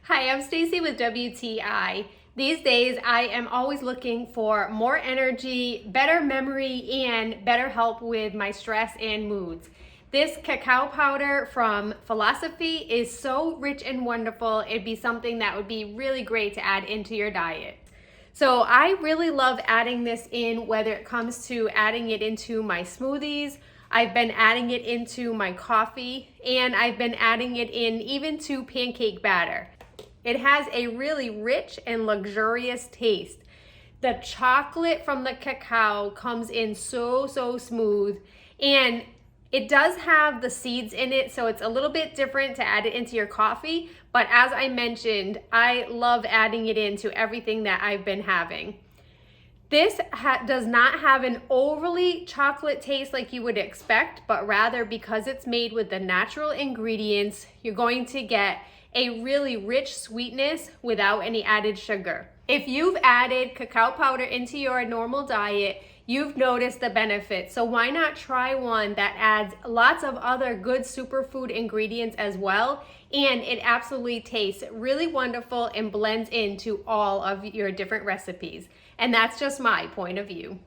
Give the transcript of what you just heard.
Hi, I'm Stacy with WTI. These days, I am always looking for more energy, better memory, and better help with my stress and moods. This cacao powder from Philosophie is so rich and wonderful. It'd be something that would be really great to add into your diet. So I really love adding this in, whether it comes to adding it into my smoothies. I've been adding it into my coffee, and I've been adding it in even to pancake batter. It has a really rich and luxurious taste. The chocolate from the cacao comes in so smooth, and it does have the seeds in it, so it's a little bit different to add it into your coffee, but as I mentioned, I love adding it into everything that I've been having. This does not have an overly chocolate taste like you would expect, but rather because it's made with the natural ingredients, you're going to get a really rich sweetness without any added sugar. If you've added cacao powder into your normal diet, you've noticed the benefits. So why not try one that adds lots of other good superfood ingredients as well? And it absolutely tastes really wonderful and blends into all of your different recipes. And that's just my point of view.